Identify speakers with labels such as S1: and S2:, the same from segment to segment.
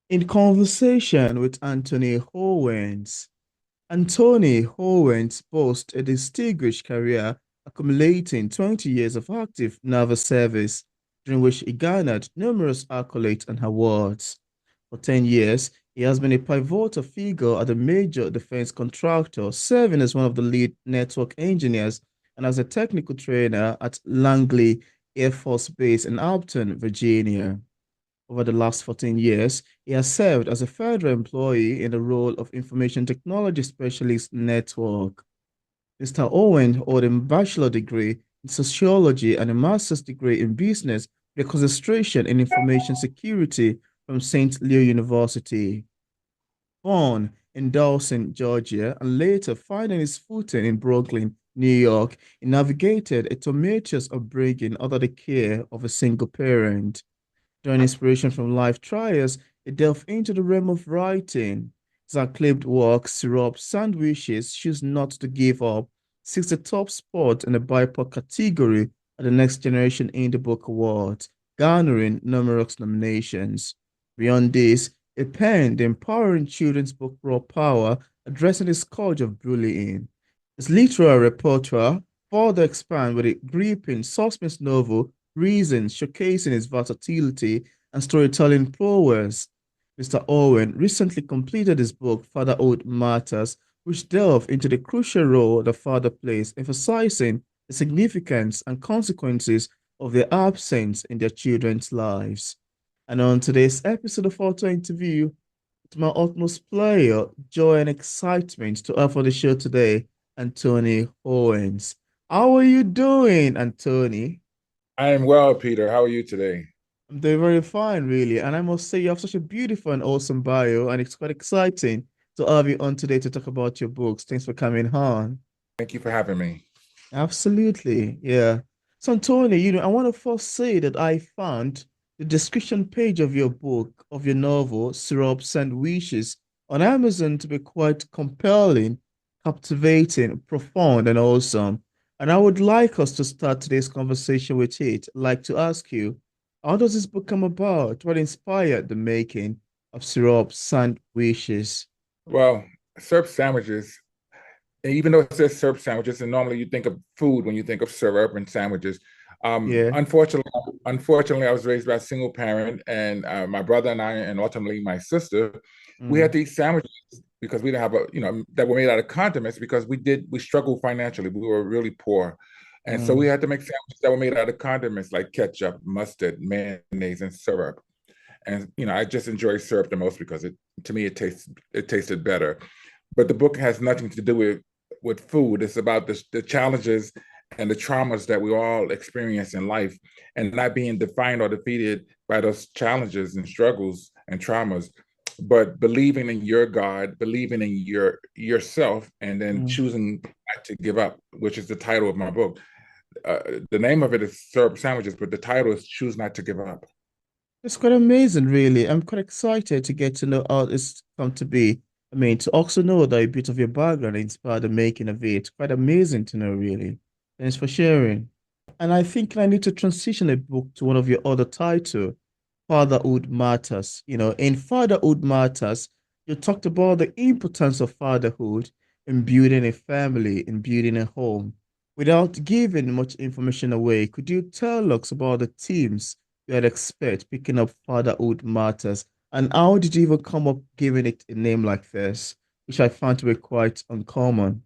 S1: In conversation with Anthony Owens, Anthony Owens boasts a distinguished career accumulating 20 years of active naval service, during which he garnered numerous accolades and awards. For 10 years, he has been a pivotal figure at a major defense contractor, serving as one of the lead network engineers and as a technical trainer at Langley Air Force Base in Hampton, Virginia. Over the last 14 years, he has served as a federal employee in the role of Information Technology Specialist Network. Mr. Owen holds a bachelor degree in sociology and a master's degree in business with a concentration in information security from St. Leo University. Born in Dawson, Georgia, and later finding his footing in Brooklyn, New York, he navigated a tumultuous upbringing under the care of a single parent. Drawing inspiration from life trials, he delved into the realm of writing. His acclaimed work, Syrup, Sandwiches, Choose Not to Give Up, seeks the top spot in the BIPOC category at the Next Generation Indie Book Awards, garnering numerous nominations. Beyond this, he penned the empowering children's book Raw Power, addressing the scourge of bullying. His literary repertoire further expand with a gripping suspense novel Reasons, showcasing his versatility and storytelling prowess. Mr. Owen recently completed his book, Fatherhood Matters, which delved into the crucial role the father plays, emphasizing the significance and consequences of their absence in their children's lives. And on today's episode of Auto Interview, it's my utmost pleasure, joy, and excitement to offer the show today, Anthony Owens. How are you doing, Anthony?
S2: I am well, Peter. How are you today?
S1: I'm doing very fine, really. And I must say, you have such a beautiful and awesome bio, and it's quite exciting to have you on today to talk about your books. Thanks for coming on.
S2: Thank you for having me.
S1: Absolutely. Yeah. So, Tony, I want to first say that I found the description page of your book, of your novel, Syrups and Wishes, on Amazon to be quite compelling, captivating, profound, and awesome. And I would like us to start today's conversation with it. I'd like to ask you, how does this book come about? What inspired the making of Syrups and Wishes?
S2: Well, syrup sandwiches, even though it says syrup sandwiches, and normally you think of food when you think of syrup and sandwiches.
S1: Yeah.
S2: Unfortunately, I was raised by a single parent, and my brother and I, and ultimately my sister, we had
S1: Mm,
S2: to eat sandwiches because we didn't have that were made out of condiments because we struggled financially. We were really poor. And so we
S1: mm,
S2: had to make sandwiches that were made out of condiments like ketchup, mustard, mayonnaise, and syrup. And I just enjoy syrup the most because to me it tasted better. But the book has nothing to do with food. It's about the challenges and the traumas that we all experience in life, and not being defined or defeated by those challenges and struggles and traumas, but believing in your God, believing in yourself, and then
S1: mm.
S2: choosing not to give up, which is the title of my book. The name of it is Syrup Sandwiches, but the title is Choose Not to Give Up.
S1: It's quite amazing, really. I'm quite excited to get to know how this come to be. I mean, to also know that a bit of your background inspired the making of it. Quite amazing to know, really. Thanks for sharing. And I think I need to transition a book to one of your other title, Fatherhood Matters. In Fatherhood Matters, you talked about the importance of fatherhood in building a family, in building a home. Without giving much information away, could you tell us about the themes you had expect picking up Fatherhood Matters? And how did you even come up giving it a name like this, which I found to be quite uncommon?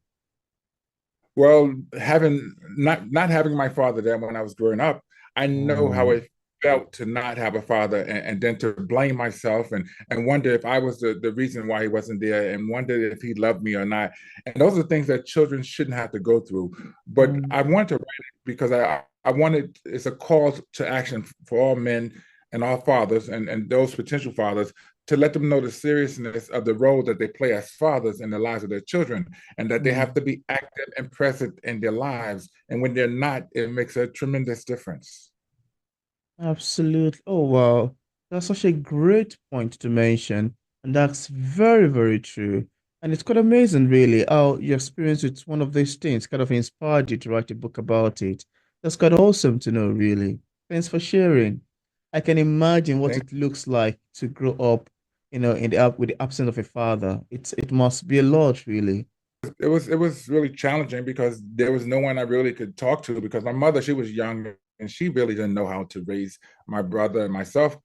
S2: Well, having not having my father there when I was growing up, I know how
S1: Mm,
S2: it felt to not have a father, and then to blame myself and wonder if I was the reason why he wasn't there, and wonder if he loved me or not. And those are things that children shouldn't have to go through. But
S1: mm,
S2: I wanted to write it because I wanted, it's a call to action for all men and all fathers, and those potential fathers, to let them know the seriousness of the role that they play as fathers in the lives of their children, and that they have
S1: mm.
S2: to be active and present in their lives. And when they're not, it makes a tremendous difference.
S1: Absolutely. Oh, wow. That's such a great point to mention. And that's very, very true. And it's quite amazing, really, how your experience with one of these things kind of inspired you to write a book about it. That's quite awesome to know, really. Thanks for sharing. I can imagine what
S2: Thank
S1: it looks like to grow up with the absence of a father. It must be a lot, really.
S2: It was really challenging because there was no one I really could talk to because my mother, she was young and she really didn't know how to raise my brother and myself,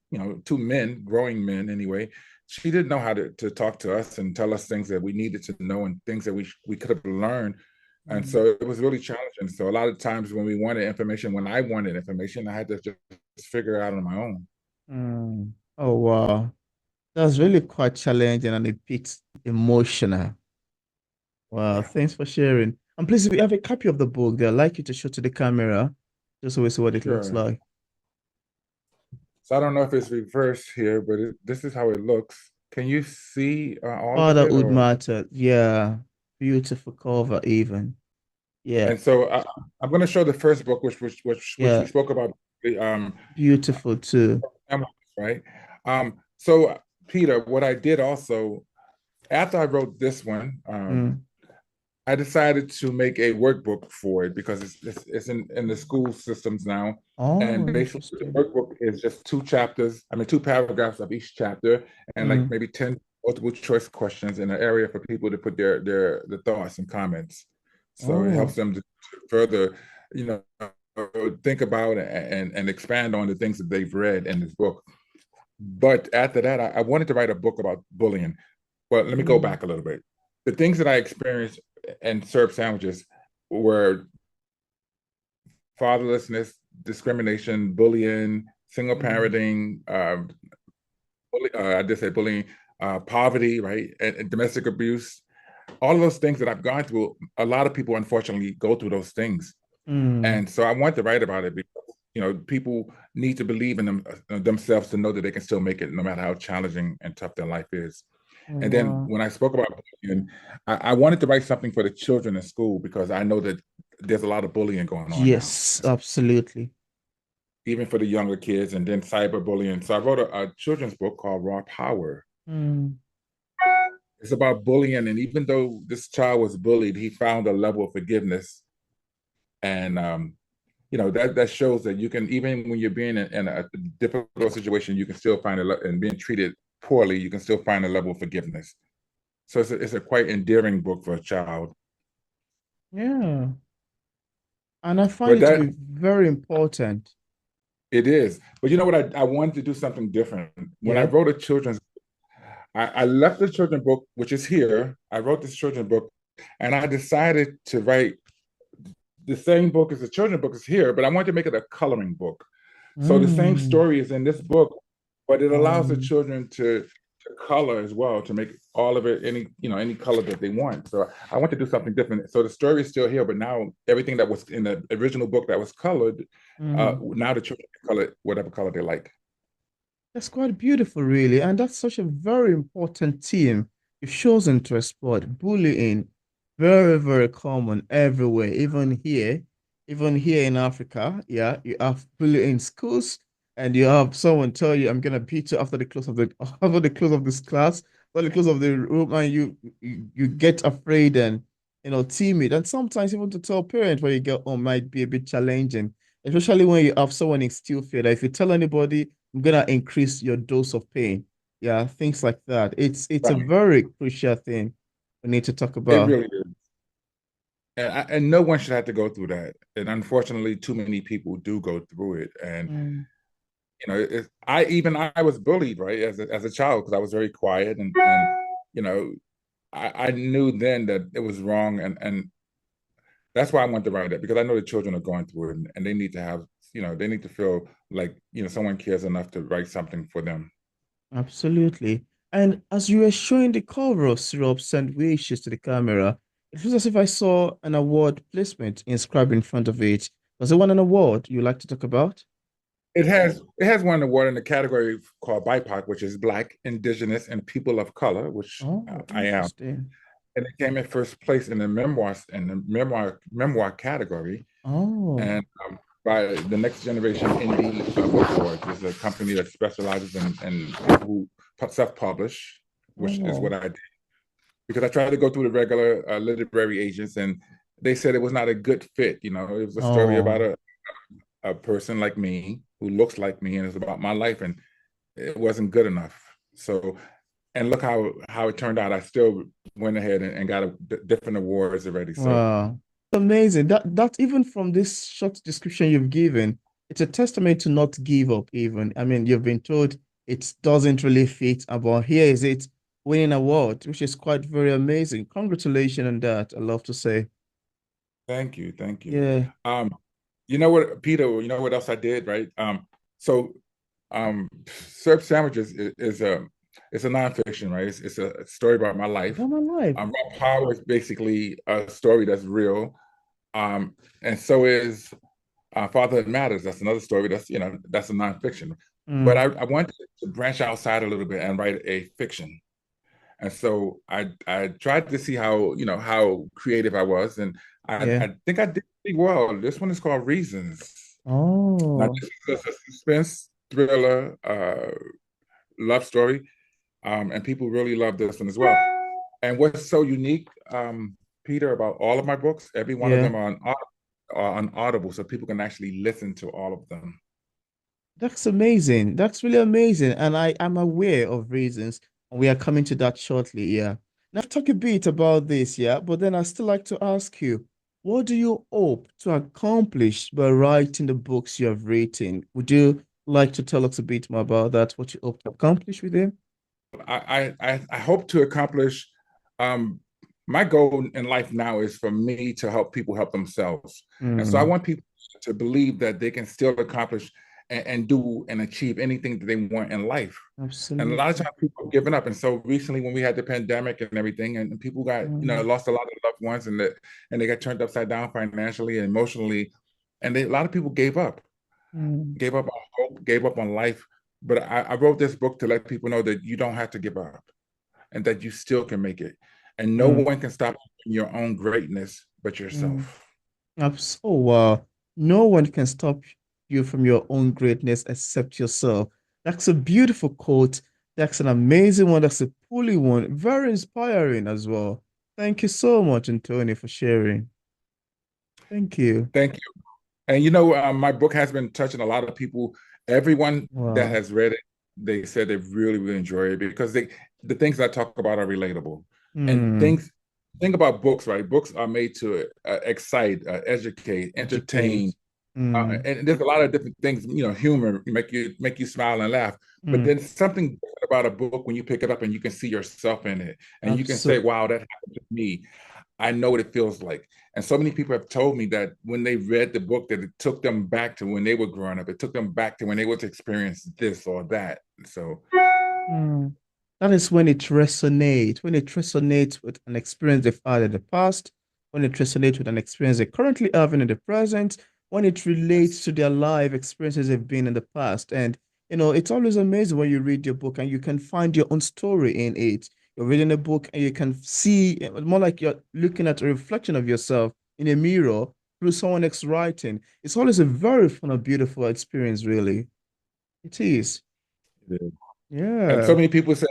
S2: two men, growing men anyway. She didn't know how to talk to us and tell us things that we needed to know and things that we could have learned. And
S1: Mm.
S2: so it was really challenging. So a lot of times when I wanted information, I had to just figure it out on my own.
S1: Mm. Oh, wow. That's really quite challenging and a bit emotional. Wow,
S2: Yeah,
S1: thanks for sharing. And please, if you have a copy of the book, I'd like you to show to the camera, just so we see what it looks
S2: sure.
S1: like.
S2: So I don't know if it's reversed here, but this is how it looks. Can you see all of it,
S1: Fatherhood
S2: or?
S1: Matter. Yeah. Beautiful cover, even. Yeah.
S2: And so I'm going to show the first book, which we
S1: Yeah.
S2: spoke about, the
S1: Beautiful too.
S2: memoirs, right? So Peter, what I did also after I wrote this one,
S1: Mm.
S2: I decided to make a workbook for it because it's in the school systems now. And
S1: Oh,
S2: basically, the
S1: interesting.
S2: workbook is just two chapters, I mean, two paragraphs of each chapter, and like
S1: Mm.
S2: maybe 10 multiple choice questions in an area for people to put their thoughts and comments. So it helps
S1: Oh.
S2: them to further, you know, think about and expand on the things that they've read in this book. But after that, I wanted to write a book about bullying. But let me go
S1: Mm.
S2: back a little bit. The things that I experienced and served sandwiches were fatherlessness, discrimination, bullying, single
S1: Mm.
S2: parenting, I just said bullying, poverty, right, and domestic abuse. All of those things that I've gone through, a lot of people unfortunately go through those things.
S1: Mm.
S2: And so I want to write about it because people need to believe in themselves to know that they can still make it no matter how challenging and tough their life is. And then
S1: Wow.
S2: when I spoke about bullying, I wanted to write something for the children in school because I know that there's a lot of bullying going on now,
S1: Yes, absolutely.
S2: even for the younger kids, and then cyberbullying. So I wrote a children's book called Raw Power.
S1: Mm.
S2: It's about bullying, and even though this child was bullied, he found a level of forgiveness, and that shows that you can, even when you're being in a difficult situation, you can still find and being treated poorly, you can still find a level of forgiveness. So it's a quite endearing book for a child.
S1: Yeah. And I find
S2: But
S1: it to
S2: that
S1: be very important.
S2: it is. But you know what? I wanted to do something different. When I
S1: Yeah.
S2: wrote a children's, I left the children's book, which is here. I wrote this children's book, and I decided to write the same book as the children's book is here, but I wanted to make it a coloring book. So the same
S1: Mm.
S2: story is in this book, but it allows the
S1: Um,
S2: children to color as well, to make all of it any color that they want. So I want to do something different. So the story is still here, but now everything that was in the original book that was colored,
S1: mm.
S2: now the children can color it whatever color they like.
S1: That's quite beautiful, really. And that's such a very important theme you've chosen to explore. Bullying, very, very common everywhere, even here in Africa. Yeah, you have bullying in schools, and you have someone tell you, "I'm gonna beat you after the close of the after the close of this class, after the close of the room," and you get afraid and timid. And sometimes even to tell parents when you get home might be a bit challenging, especially when you have someone instill fear that if you tell anybody I'm gonna increase your dose of pain. Yeah, things like that. It's a
S2: Right.
S1: very crucial thing we need to talk
S2: It
S1: about.
S2: really is. And no one should have to go through that. And unfortunately, too many people do go through it. And
S1: Mm.
S2: I was bullied, right, as a child because I was very quiet, and you know I knew then that it was wrong, and that's why I wanted to write it because I know the children are going through it, and they need to have they need to feel like someone cares enough to write something for them.
S1: Absolutely. And as you were showing the cover of syrup sandwiches to the camera, it feels as if I saw an award placement inscribed in front of it. Was it one an award you like to talk about?
S2: It has won an award in the category called BIPOC, which is Black, Indigenous, and People of Color, which
S1: Oh,
S2: I am,
S1: interesting.
S2: and it came in first place in the memoir category,
S1: Oh,
S2: and by the Next Generation Indie Book Awards is a company that specializes in people who self-publish, which is
S1: oh,
S2: what I did because I tried to go through the regular literary agents, and they said it was not a good fit. It was a story about
S1: oh.
S2: a person like me who looks like me, and it's about my life, and it wasn't good enough. So and look how it turned out. I still went ahead and got different awards already. So
S1: Wow. Amazing. That even from this short description you've given, it's a testament to not give up even. I mean, you've been told it doesn't really fit, but here is it winning award, which is quite very amazing. Congratulations on that, I love to say.
S2: thank you, thank you.
S1: Yeah.
S2: Um, you know what, Peter? You know what else I did, right? So Serb Sandwiches is a it's a nonfiction, right? It's a story about my life.
S1: About my life.
S2: Raw Power is basically a story that's real. And so is Fatherhood Matters. That's another story. That's a nonfiction. But
S1: Mm,
S2: I wanted to branch outside a little bit and write a fiction. And so I tried to see how creative I was, and
S1: yeah.
S2: I think I did pretty well. This one is called Reasons. Now
S1: Oh,
S2: this is a suspense thriller, love story, and people really love this one as well. And what's so unique, Peter, about all of my books, every one of
S1: yeah.
S2: them are on Audible, so people can actually listen to all of them.
S1: That's amazing. That's really amazing. And I am aware of reasons. We are coming to that shortly, yeah. Now talk a bit about this, yeah, but then I still like to ask you, what do you hope to accomplish by writing the books you have written? Would you like to tell us a bit more about that, what you hope to accomplish with them?
S2: I hope to accomplish. Um, my goal in life now is for me to help people help themselves, and so I
S1: Mm,
S2: want people to believe that they can still accomplish and do and achieve anything that they want in life. And a lot of
S1: absolutely.
S2: times people have given up. And so recently, when we had the pandemic and everything, and people got
S1: Mm,
S2: lost a lot of loved ones, and they got turned upside down financially and emotionally, and a lot of people
S1: mm,
S2: gave up on hope, gave up on life. But I wrote this book to let people know that you don't have to give up and that you still can make it. And no
S1: mm,
S2: one can stop your own greatness but
S1: mm.
S2: yourself.
S1: Oh, wow. No one can stop you from your own greatness except yourself. That's a beautiful quote. That's an amazing one. That's a pulley one. Very inspiring as well. Thank you so much, Antonio, for sharing. Thank you.
S2: Thank you. And my book has been touching a lot of people. Everyone that
S1: Wow.
S2: has read it, they said they really, really enjoy it because the things I talk about are relatable. And
S1: Hmm.
S2: think about books, right? Books are made to excite, educate, entertain,
S1: Educate. Hmm.
S2: and there's a lot of different things. Humor make you smile and laugh. But
S1: Hmm.
S2: then something different about a book when you pick it up and you can see yourself in it, and you can say,
S1: Absolutely.
S2: "Wow, that happened to me." I know what it feels like. And so many people have told me that when they read the book, that it took them back to when they were growing up. It took them back to when they was experiencing this or that. So
S1: That is when it resonates, with an experience they've had in the past, when it resonates with an experience they're currently having in the present, when it relates
S2: yes,
S1: to their life experiences they've been in the past. And, it's always amazing when you read your book and you can find your own story in it. You're reading a book and you can see more like you're looking at a reflection of yourself in a mirror through someone else's writing. It's always a very fun and beautiful experience, really. It is.
S2: it is. And so
S1: Yeah.
S2: many people say,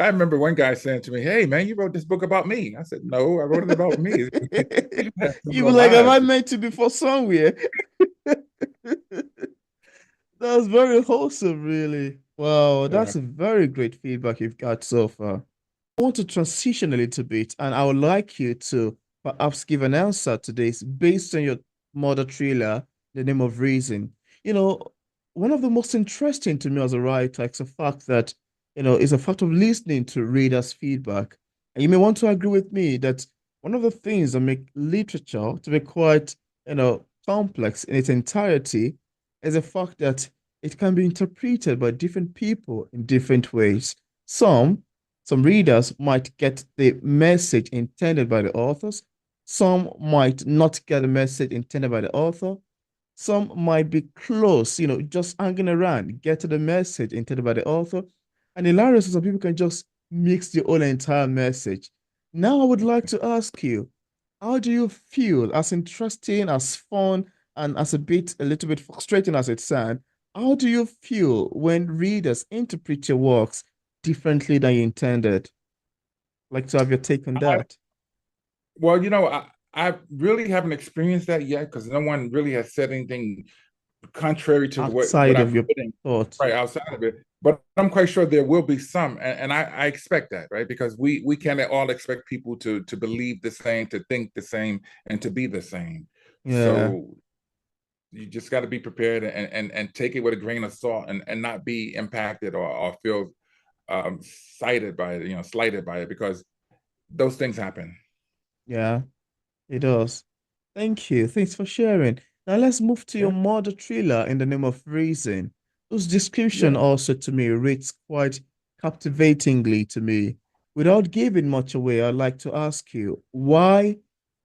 S2: I remember one guy saying to me, "Hey man, you wrote this book about me." I said, "No, I wrote it about me. People have
S1: You were
S2: similar
S1: like, am I
S2: lives."
S1: meant to be for somewhere? That was very wholesome, really. Wow,
S2: Yeah.
S1: that's a very great feedback you've got so far. I want to transition a little bit, and I would like you to perhaps give an answer to this based on your mother thriller, The Name of Reason. You know, one of the most interesting to me as a writer is the fact that, is a fact of listening to readers' feedback. And you may want to agree with me that one of the things that make literature to be quite, complex in its entirety is the fact that it can be interpreted by different people in different ways. Some readers might get the message intended by the authors. Some might not get the message intended by the author. Some might be close, just hanging around, get to the message intended by the author. And hilarious, some people can just mix the whole entire message. Now, I would like to ask you, how do you feel, as interesting, as fun, and a little bit frustrating as it sounds? How do you feel when readers interpret your works differently than you intended? Like to have your take on
S2: I,
S1: that.
S2: well, I really haven't experienced that yet because no one really has said anything contrary to what
S1: outside
S2: I'm
S1: of your
S2: putting
S1: thought.
S2: right outside of it. But I'm quite sure there will be some, and I expect that, right? Because we can't all expect people to believe the same, to think the same, and to be the same.
S1: Yeah,
S2: So you just got to be prepared and take it with a grain of salt and not be impacted or feel cited by it, slighted by it, because those things happen.
S1: yeah, it does. Thank you. Thanks for sharing. Now let's move to your
S2: Yeah,
S1: murder thriller In the Name of Reason, whose description
S2: yeah.
S1: also to me reads quite captivatingly to me. Without giving much away, I'd like to ask you why,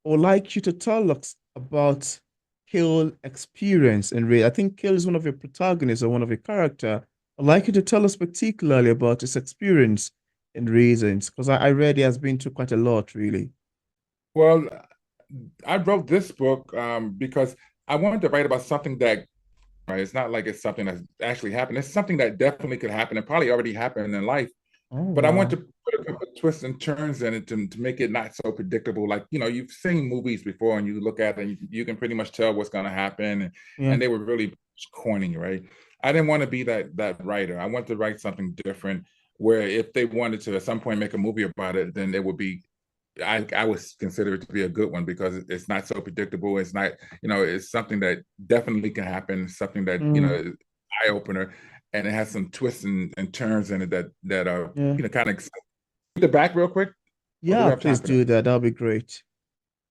S1: or like you to tell us about Kill experience in real. I think Kill is one of your protagonists or one of your character. I'd like you to tell us particularly about his experience in reasons, because I read he has been through quite a lot, really.
S2: Well, I wrote this book because I wanted to write about something that, right, it's not like it's something that's actually happened. It's something that definitely could happen and probably already happened in life.
S1: Oh,
S2: But I want
S1: wow.
S2: to put a couple of twists and turns in it to make it not so predictable. Like, you've seen movies before and you look at it and you can pretty much tell what's going to happen.
S1: Yeah.
S2: And they were really corny, right? I didn't want to be that writer. I want to write something different where if they wanted to at some point make a movie about it, then it would be I would consider it to be a good one because it's not so predictable. It's not, it's something that definitely can happen, something that,
S1: Mm,
S2: is eye opener, and it has some twists and turns in it that are,
S1: yeah.
S2: kind of the back real quick, or do we
S1: Yeah,
S2: have time
S1: please
S2: for that?
S1: do that. That'll be great.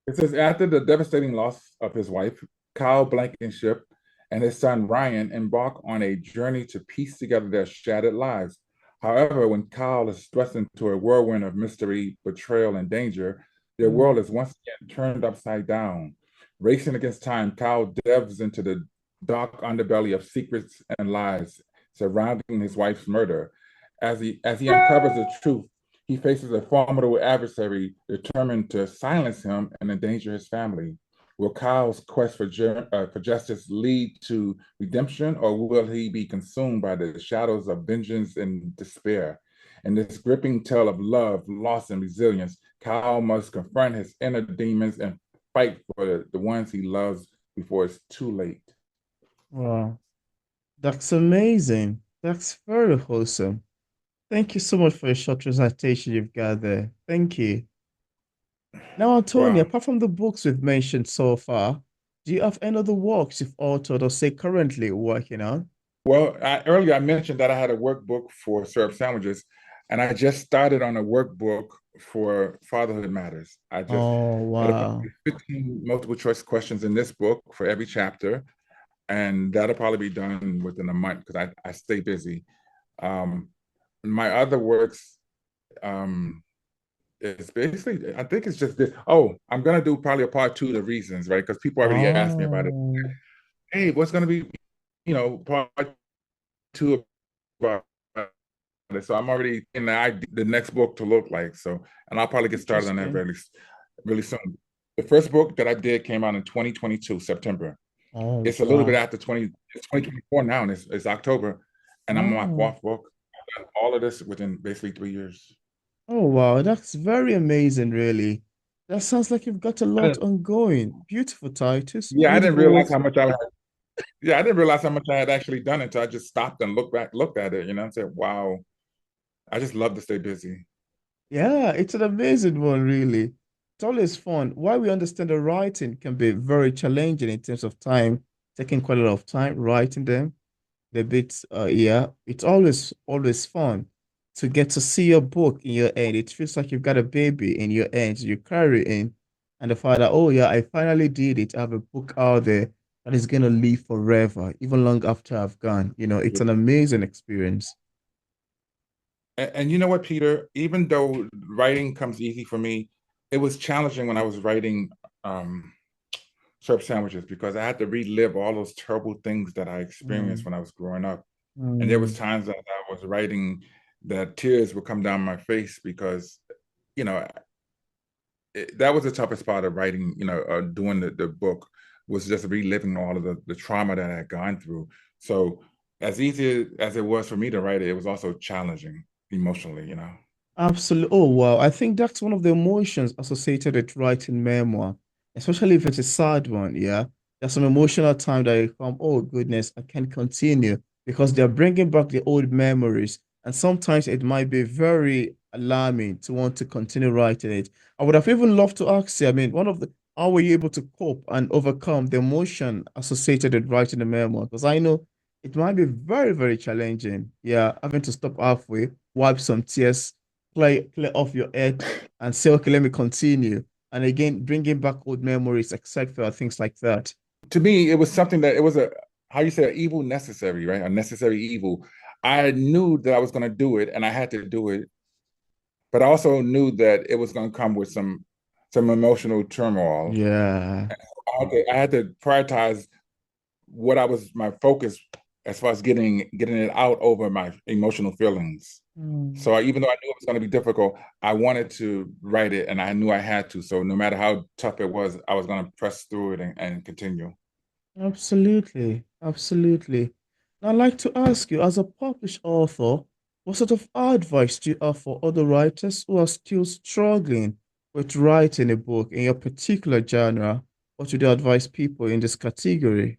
S2: It says after the devastating loss of his wife, Kyle Blankenship and his son Ryan embark on a journey to piece together their shattered lives. However, when Kyle is thrust into a whirlwind of mystery, betrayal, and danger, their
S1: Mm,
S2: world is once again turned upside down. Racing against time, Kyle delves into the dark underbelly of secrets and lies surrounding his wife's murder. As he uncovers the truth, he faces a formidable adversary determined to silence him and endanger his family. Will Kyle's quest for justice lead to redemption, or will he be consumed by the shadows of vengeance and despair? In this gripping tale of love, loss, and resilience, Kyle must confront his inner demons and fight for the ones he loves before it's too late.
S1: wow. That's amazing. That's very wholesome. Thank you so much for your short recitation you've got there. Thank you. Now, Tony,
S2: Wow.
S1: apart from the books we've mentioned so far, do you have any other works you've authored or say currently working on?
S2: Well, earlier I mentioned that I had a workbook for syrup sandwiches, and I just started on a workbook for Fatherhood Matters. I just
S1: Oh,
S2: It'll
S1: wow.
S2: probably be 15 multiple choice questions in this book for every chapter, and that'll probably be done within a month because I stay busy. Um, my other works, um, is basically, I think it's just this. Oh, I'm gonna do probably a part two of the reasons, right? Because people already asked me about it.
S1: Oh,
S2: Hey, what's gonna be, part two about it? So I'm already in the next book to look like. So, and I'll probably get started on that
S1: interesting.
S2: really soon. The first book that I did came out in 2022, September.
S1: Oh,
S2: It's a little bit
S1: wow.
S2: after 2024 now, and it's October, and I'm on my
S1: Oh.
S2: fourth book. I've done all of this within basically 3 years.
S1: Oh, wow. That's very amazing, really. That sounds like you've got a
S2: I
S1: lot
S2: didn't,
S1: ongoing. Beautiful titles,
S2: yeah, I
S1: good
S2: didn't realize
S1: goals.
S2: how much I had. Yeah, I didn't realize how much I had actually done until I just stopped and looked at it, and said, "Wow, I just love to stay busy."
S1: Yeah, it's an amazing one, really. It's always fun. While we understand the writing can be very challenging in terms of time, taking quite a lot of time writing them. The bits, yeah, it's always fun to get to see your book in your hand. It feels like you've got a baby in your hands, you carry it in, and the father, oh yeah, I finally did it. I have a book out there that is gonna live forever, even long after I've gone. It's an amazing experience.
S2: And you know what, Peter? Even though writing comes easy for me, it was challenging when I was writing um, syrup sandwiches because I had to relive all those terrible things that I experienced
S1: Mm,
S2: when I was growing up. And there was
S1: mm,
S2: times that I was writing that tears would come down my face because, you know, that was the toughest part of writing, doing the book was just reliving all of the trauma that I had gone through. So as easy as it was for me to write it, it was also challenging emotionally.
S1: absolutely. Oh wow, I think that's one of the emotions associated with writing memoir, especially if it's a sad one. Yeah, There's some emotional time that you come, oh goodness, I can't continue because they're bringing back the old memories. And sometimes it might be very alarming to want to continue writing it. I would have even loved to ask you, I mean, how were you able to cope and overcome the emotion associated with writing a memoir? Because I know it might be very, very challenging. Yeah, having to stop halfway, wipe some tears, clear off your head, and say, okay, let me continue. And again, bringing back old memories, etc., things like that.
S2: To me, it was something that it was a how you say evil necessary, right? A necessary evil. I knew that I was going to do it, and I had to do it, but I also knew that it was going to come with some emotional turmoil.
S1: Yeah.
S2: I had to prioritize what I was my focus as far as getting it out over my emotional feelings.
S1: Mm.
S2: So even though I knew it was going to be difficult, I wanted to write it, and I knew I had to. So no matter how tough it was, I was going to press through it and continue.
S1: Absolutely. Absolutely. Now, I'd like to ask you, as a published author, what sort of advice do you have for other writers who are still struggling with writing a book in your particular genre? What would you advise people in this category?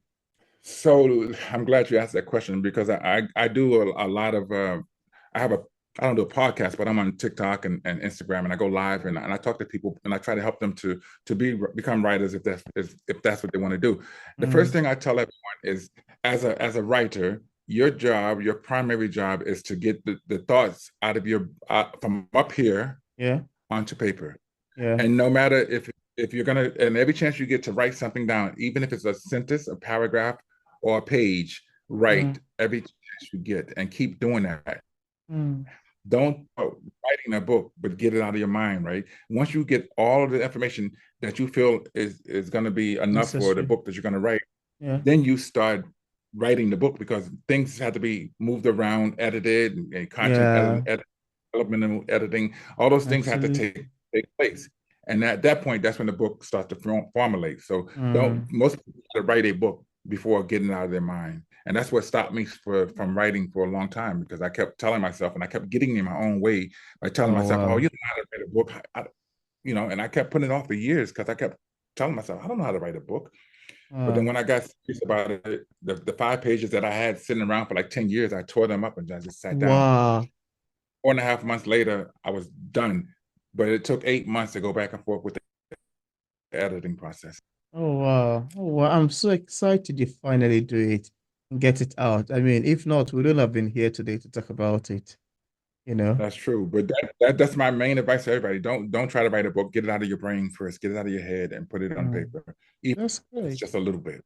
S2: So I'm glad you asked that question because I do a lot of I have a I don't do a podcast, but I'm on TikTok and Instagram, and I go live and I talk to people and I try to help them to become writers if that's what they want to do. The first
S1: Mm.
S2: thing I tell everyone is as a writer, your primary job is to get the thoughts out of your from up here
S1: Yeah.
S2: onto paper.
S1: Yeah.
S2: And no matter if you're gonna, and every chance you get to write something down, even if it's a sentence, a paragraph, or a page, write
S1: Mm.
S2: every chance you get and keep doing that.
S1: Mm.
S2: Don't writing a book, but get it out of your mind, right? Once you get all of the information that you feel is going to be enough for the
S1: Necessary.
S2: book that you're going to write,
S1: Yeah.
S2: then you start writing the book because things have to be moved around, edited, and content
S1: Yeah.
S2: development, editing, all those things have to
S1: Absolutely.
S2: take place. And at that point, that's when the book starts to formulate. So don't
S1: Mm.
S2: most people write a book before getting it out of their mind. And that's what stopped me from writing for a long time because I kept telling myself and I kept getting in my own way by telling
S1: Oh,
S2: myself, oh,
S1: wow.
S2: you know how to write a book. And I kept putting it off for years because I kept telling myself, I don't know how to write a book. But then
S1: Uh,
S2: when I got serious about it, the 5 pages that I had sitting around for like 10 years, I tore them up and I just sat down.
S1: wow.
S2: 4.5 months later, I was done. But it took 8 months to go back and forth with the editing process.
S1: Oh wow. Oh wow. I'm so excited you finally do it and get it out. I mean, if not, we wouldn't have been here today to talk about it, you know?
S2: That's true. But that's my main advice to everybody. Don't try to write a book. Get it out of your brain first. Get it out of your head and put it on
S1: Mm,
S2: paper. Even
S1: that's
S2: if it's
S1: great.
S2: just a little bit.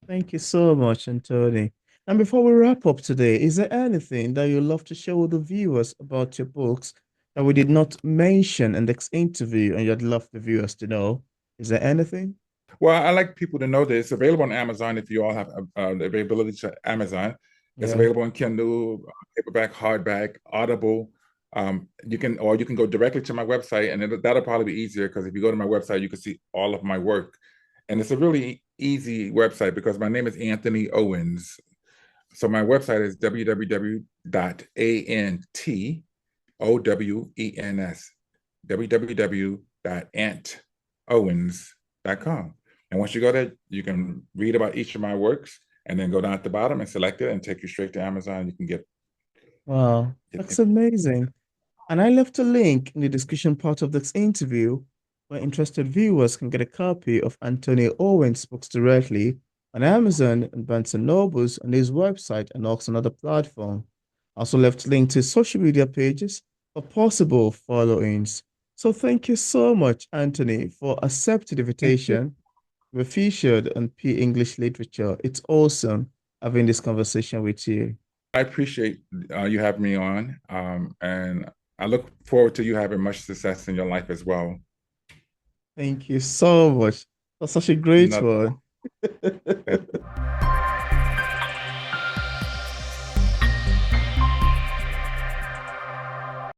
S1: Thank you so much, Anthony. And before we wrap up today, is there anything that you'd love to share with the viewers about your books that we did not mention in this interview and you'd love the viewers to know? Is there anything?
S2: Well, I like people to know that it's available on Amazon if you all have the availability to Amazon. It's
S1: Yeah.
S2: available in Kindle, paperback, hardback, Audible. You can go directly to my website, and that'll probably be easier because if you go to my website, you can see all of my work. And it's a really easy website because my name is Anthony Owens. So my website is www.antowens, www.antowens.com. And once you go there, you can read about each of my works and then go down at the bottom and select it and take you straight to Amazon. You can
S1: Wow.
S2: get
S1: That's amazing. And I left a link in the description part of this interview where interested viewers can get a copy of Anthony Owens' books directly on Amazon and Barnes& and Nobles on his website and also another platform. I also left a link to his social media pages for possible followings. So thank you so much, Anthony, for accepting the
S2: it.
S1: invitation to be featured on P English Literature. It's awesome having this conversation with you.
S2: I appreciate you having me on, and I look forward to you having much success in your life as well.
S1: Thank you so much. That's such a great
S2: Not
S1: one.